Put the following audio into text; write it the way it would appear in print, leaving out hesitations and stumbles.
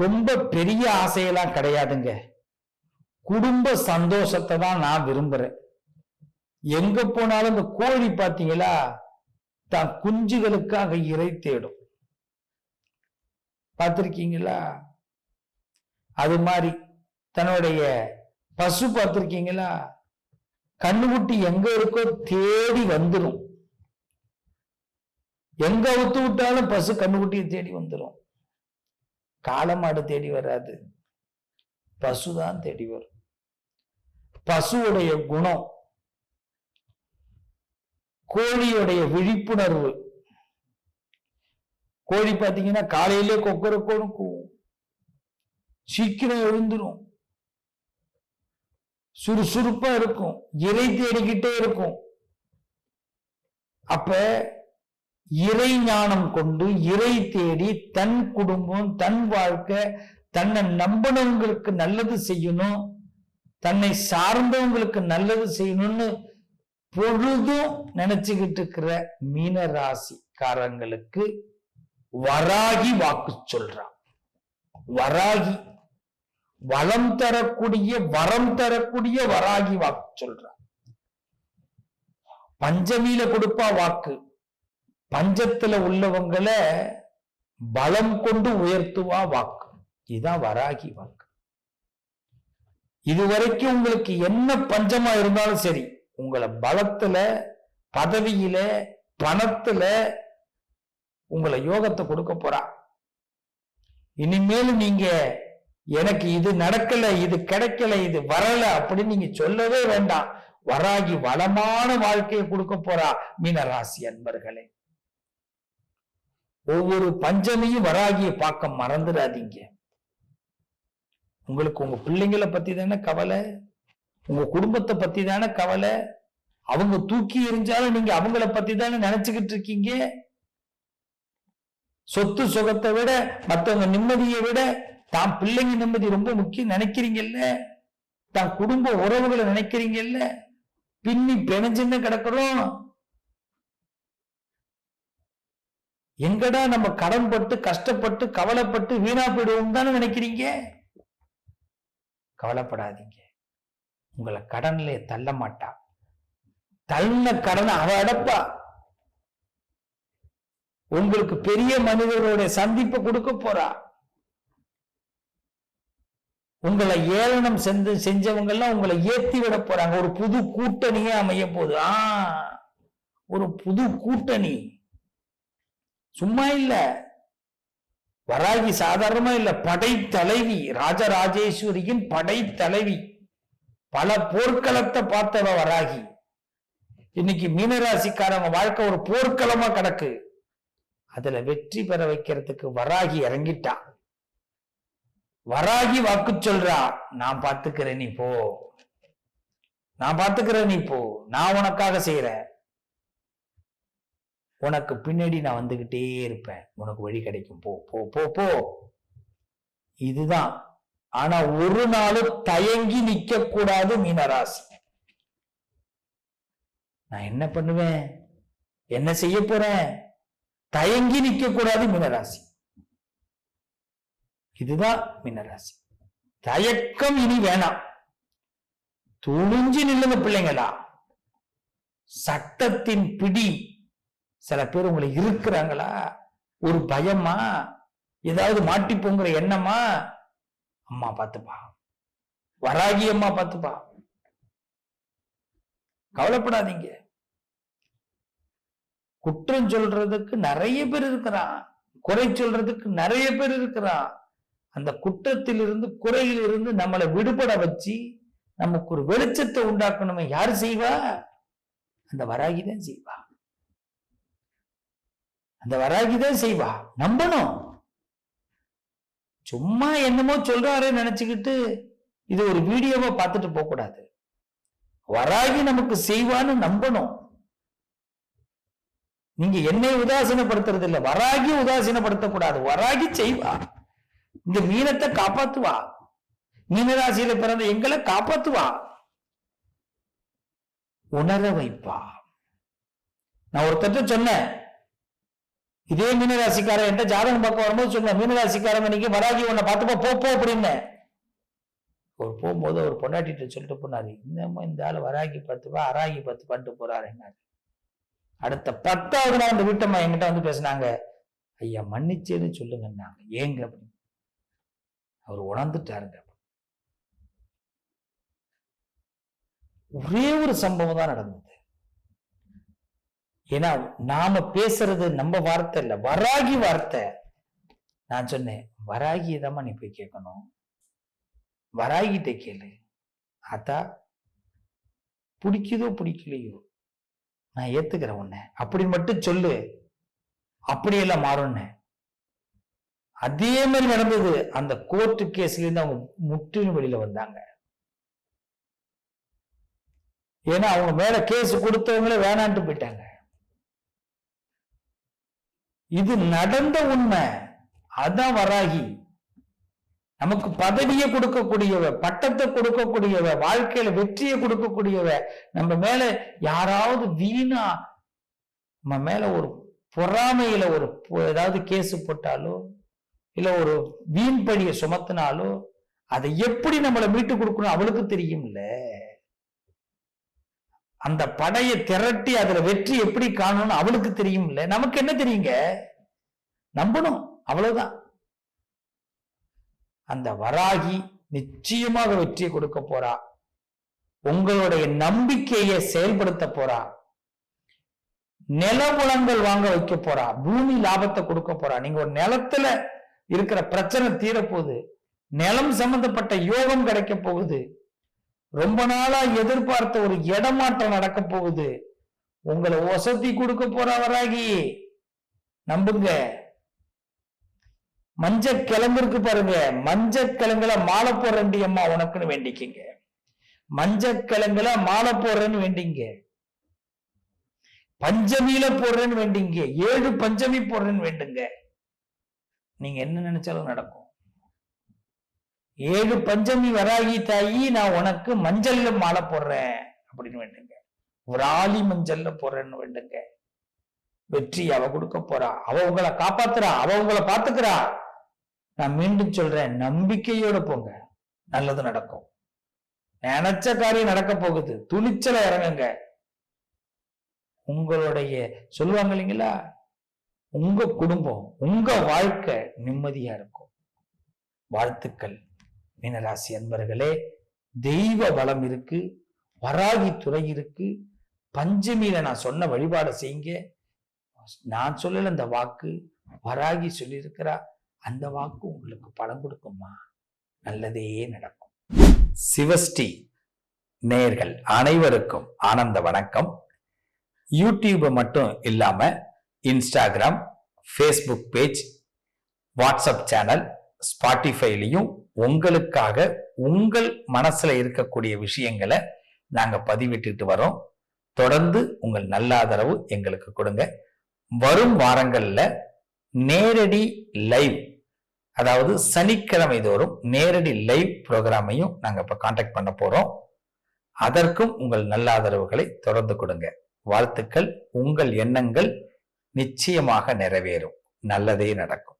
ரொம்ப பெரிய ஆசையெல்லாம் கிடையாதுங்க. குடும்ப சந்தோஷத்தை தான் நான் விரும்புறேன். எங்க போனாலும் இந்த கோழி பாத்தீங்களா, தான் குஞ்சுகளுக்காக இறை தேடும். பார்த்திருக்கீங்களா? அது மாதிரி தன்னுடைய பசு பார்த்திருக்கீங்களா, கண்ணுக்குட்டி எங்க இருக்கோ தேடி வந்துடும். எங்க அவுத்து விட்டாலும் பசு கண்ணுக்குட்டியை தேடி வந்துடும். காளமாடு தேடி வராது, பசுதான் தேடி வரும். பசுவுடைய குணம், கோழியுடைய விழிப்புணர்வு. கோழி பார்த்தீங்கன்னா காலையிலே கொக்கரக்கோன்னு கூவும், சீக்கிரம் எழுந்துரும், சுறுசுறுப்பா இருக்கும், இறை தேடிக்கிட்டே இருக்கும். அப்ப இறை ஞானம் கொண்டு இறை தேடி தன் குடும்பம், தன் வாழ்க்கை, தன்னை நம்பினவங்களுக்கு நல்லது செய்யணும், தன்னை சார்ந்தவங்களுக்கு நல்லது செய்யணும்னு பொழுதும் நினைச்சுக்கிட்டு இருக்கிற மீன ராசிக்காரங்களுக்கு வராகி வாக்கு சொல்றான். வராகி வளம் தரக்கூடிய, வரம் தரக்கூடிய வராகி வாக்கு சொல்றான். பஞ்சமியில கொடுப்பா வாக்கு, பஞ்சத்துல உள்ளவங்களை பலம் கொண்டு உயர்த்துவா வாக்கு. இதுதான் வராகி வாக்கு. இதுவரைக்கும் உங்களுக்கு என்ன பஞ்சமா இருந்தாலும் சரி, உங்களை பலத்துல, பதவியில, பணத்துல உங்களை யோகத்தை கொடுக்க போறா. இனிமேல் நீங்க எனக்கு இது நடக்கல, இது கிடைக்கல, இது வரல அப்படின்னு நீங்க சொல்லவே வேண்டாம். வராகி வளமான வாழ்க்கையை கொடுக்க போறா. மீனராசி அன்பர்களே, ஒவ்வொரு பஞ்சமியும் வராகியை பார்க்க மறந்துடாதீங்க. உங்களுக்கு உங்க பிள்ளைங்களை பத்தி தானே கவலை, உங்க குடும்பத்தை பத்தி தானே கவலை. அவங்க தூக்கி எறிஞ்சாலும் நீங்க அவங்கள பத்தி தானே நினைச்சுக்கிட்டு இருக்கீங்க. சொத்து சுகத்தை விட, மற்றவங்க நிம்மதியை விட தான் பிள்ளைங்க நிம்மதி ரொம்ப முக்கியம் நினைக்கிறீங்கல்ல, தான் குடும்ப உறவுகளை நினைக்கிறீங்கல்ல. பின்னி பிணைஞ்சுன்னு கிடக்கிறோம். எங்கடா நம்ம கடன் பட்டு கஷ்டப்பட்டு கவலைப்பட்டு வீணா போயிடுவோம் தானே நினைக்கிறீங்க. கவலைப்படாதீங்க, உங்களை கடன்ல தள்ள மாட்டா. தள்ள கடனை அவ அடப்பா. உங்களுக்கு பெரிய மனிதர்களுடைய சந்திப்பை கொடுக்க போறா. உங்களை ஏளனம் செஞ்சவங்க எல்லாம் உங்களை ஏத்தி விட போறாங்க. ஒரு புது கூட்டணியே அமைய போகுது. ஒரு புது கூட்டணி, சும்மா இல்ல. வராகி சாதாரணமா இல்ல, படை தலைவி, ராஜராஜேஸ்வரியின் படை தலைவி. பல போர்க்களத்தை பார்த்தவ வராகி. இன்னைக்கு மீனராசிக்காரங்க வாழ்க்கை ஒரு போர்க்களமா கிடக்கு. அதுல வெற்றி பெற வைக்கிறதுக்கு வராகி இறங்கிட்டா. வராகி வாக்கு சொல்றா, நான் பார்த்துக்கிறேன் நீ போ, நான் பார்த்துக்கிறேன் நீ போ, நான் உனக்காக செய்யறேன், உனக்கு பின்னாடி நான் வந்துகிட்டே இருப்பேன், உனக்கு வழி கிடைக்கும், போ போ போ போ. இதுதான். ஆனா ஒரு நாளும் தயங்கி நிக்க கூடாது மீனராசி. நான் என்ன பண்ணுவேன், என்ன செய்ய போறேன், தயங்கி நிக்க கூடாது மீனராசி. இதுதான் மீனராசி. தயக்கம் இனி வேணாம். துணிஞ்சு நில்லுங்க பிள்ளைங்களா. சட்டத்தின் பிடி சில பேர் உங்களை இருக்கிறாங்களா, ஒரு பயமா, ஏதாவது மாட்டிப்போங்கிற எண்ணமா, அம்மா பார்த்துப்பா, வராகி அம்மா பார்த்துப்பா. கவலைப்படாதீங்க. குற்றம் சொல்றதுக்கு நிறைய பேர் இருக்கிறான், குறை சொல்றதுக்கு நிறைய பேர் இருக்கிறான். அந்த குற்றத்திலிருந்து, குறையிலிருந்து நம்மளை விடுபட வச்சு நமக்கு ஒரு வெளிச்சத்தை உண்டாக்கணுமே. யாரு செய்வா? அந்த வராகிதான் செய்வா. அந்த வராகிதான் செய்வா. நம்பணும். சும்மா என்னமோ சொல்றாரு நினைச்சுக்கிட்டு இது ஒரு வீடியோவா பார்த்துட்டு போக கூடாது. வராகி நமக்கு செய்வான்னு நம்பணும். நீங்க என்னை உதாசீனப்படுத்துறது இல்லை, வராகி உதாசீனப்படுத்தக்கூடாது. வராகி செய்வா. இந்த மீனத்தை காப்பாத்துவா. மீனராசியில பிறந்த எங்களை காப்பாத்துவா, உணர வைப்பா. நான் ஒருத்தட்ட சொன்னேன், இதே மீனராசிக்காரன் என்கிட்ட ஜாதகம் பார்க்க வரும்போது சொன்ன, மீனராசிக்காரங்க நீங்க வராகி உன்னை பார்த்துப்போ போ அப்படின்னு. ஒரு போகும்போது ஒரு பொண்டாட்டிட்ட சொல்லிட்டு போனாரு, இன்னமும் இந்த ஆள் வராகி 10 அராகி 10 பண்ணிட்டு போறாரு. அடுத்த 10வது நாள் அந்த வீட்டம்மா என்கிட்ட வந்து பேசினாங்க, ஐயா மன்னிச்சேன்னு சொல்லுங்கன்னாங்க. ஏங்க அப்படின்னு. அவர் உணர்ந்துட்டாருங்க. ஒரே ஒரு சம்பவம் தான் நடந்தது. ஏன்னா நாம பேசுறது நம்ம வார்த்தை இல்ல, வராகி வார்த்தை. நான் சொன்னேன், வராகியதாம்மா நீ போய் கேட்கணும், வராகிட்ட கேளு. அதா பிடிக்குதோ பிடிக்கலையோ நான் ஏத்துக்கிறேன் உன்னை அப்படின்னு மட்டும் சொல்லு, அப்படியெல்லாம் மாறும்னு. அதே மாதிரி நடந்தது. அந்த கோர்ட்டு கேஸ்ல இருந்து அவங்க முற்றிலும் வெளியில வந்தாங்க. ஏன்னா அவங்க மேல கேஸ் கொடுத்தவங்களே வேணான்ட்டு போயிட்டாங்க. இது நடந்த உண்மை. அதான் வராகி. நமக்கு பதவியை கொடுக்கக்கூடியவ, பட்டத்தை கொடுக்கக்கூடியவ, வாழ்க்கையில வெற்றியை கொடுக்கக்கூடியவ. நம்ம மேல யாராவது வீணா நம்ம மேல ஒரு பொறாமையில ஒரு ஏதாவது கேஸ் போட்டாலோ இல்ல ஒரு வீண் பழிய சுமத்தினாலோ அதை எப்படி நம்மளை மீட்டு கொடுக்கணும் அவளுக்கு தெரியும். இல்ல அந்த படையை திரட்டி அதுல வெற்றி எப்படி காணணும்னு அவளுக்கு தெரியும். இல்ல நமக்கு என்ன தெரியுங்க, நம்பணும், அவ்வளவுதான். அந்த வராகி நிச்சயமாக வெற்றியை கொடுக்க போறா. உங்களுடைய நம்பிக்கையை செயல்படுத்த போறா. நிலவளங்கள் வாங்க வைக்க போறா. பூமி லாபத்தை கொடுக்க போறா. நீங்க ஒரு நிலத்துல இருக்கிற பிரச்சனை தீரப்போகுது. நிலம் சம்பந்தப்பட்ட யோகம் கிடைக்க போகுது. ரொம்ப நாளா எதிர்பார்த்த ஒரு இடமாற்றம் நடக்க போகுது. உங்களை வசதி கொடுக்க போறா வராகி, நம்புங்க. மஞ்சக்கிழங்கு இருக்கு பாருங்க, மஞ்சக்கிழங்குல மாலை போடுறேன் அம்மா உனக்குன்னு வேண்டிக்கிங்க. மஞ்சக்கிழங்குல மாலை போடுறேன்னு வேண்டிங்க. பஞ்சமியில போடுறேன்னு வேண்டிங்க. 7 பஞ்சமி போடுறேன்னு வேண்டுங்க. நீங்க என்ன நினைச்சாலும் நடக்கும். 7 பஞ்சமி வராகி தாயி, நான் உனக்கு மஞ்சள்ல மாலை போடுறேன் அப்படின்னு வேண்டுங்க. ஒரு ஆளி மஞ்சள்ல போடுறேன்னு வேண்டுங்க. வெற்றி அவ கொடுக்க போறா. அவ உங்களை காப்பாத்துறா. அவ உங்களை பாத்துக்கிறா. நான் மீண்டும் சொல்றேன், நம்பிக்கையோட போங்க, நல்லது நடக்கும். நினைச்ச காரியம் நடக்க போகுது. துணிச்சல இறங்குங்க. உங்களுடைய சொல்லுவாங்க இல்லைங்களா, உங்க குடும்பம், உங்க வாழ்க்கை நிம்மதியா இருக்கும். வாழ்த்துக்கள் மீனராசி அன்பர்களே. தெய்வ பலம் இருக்கு, வராகி துறை இருக்கு. பஞ்சமியில நான் சொன்ன வழிபாடு செய்யுங்க. நான் சொல்லல இந்த வாக்கு, வராகி சொல்லியிருக்கிறா. அந்த வாக்கு உங்களுக்கு பலம் கொடுக்குமா, நல்லதே நடக்கும். சிவஸ்ரீ நேயர்கள் அனைவருக்கும் ஆனந்த வணக்கம். யூடியூப் மட்டும் இல்லாம Instagram, Facebook page, WhatsApp channel, ஸ்பாட்டிஃபைலையும் உங்களுக்காக உங்கள் மனசுல இருக்கக்கூடிய விஷயங்களை நாங்க பதிவிட்டுட்டு வரோம். தொடர்ந்து உங்கள் நல்ல ஆதரவு எங்களுக்கு கொடுங்க. வரும் வாரங்கள்ல நேரடி லைவ், அதாவது சனிக்கிழமை தோறும் நேரடி லைவ் ப்ரோக்ராமையும் நாங்க இப்ப கான்டாக்ட் பண்ண போறோம். அதற்கும் உங்கள் நல்ல ஆதரவுகளை தொடர்ந்து கொடுங்க. வாழ்த்துக்கள். உங்கள் எண்ணங்கள் நிச்சயமாக நிறைவேறும். நல்லதே நடக்கும்.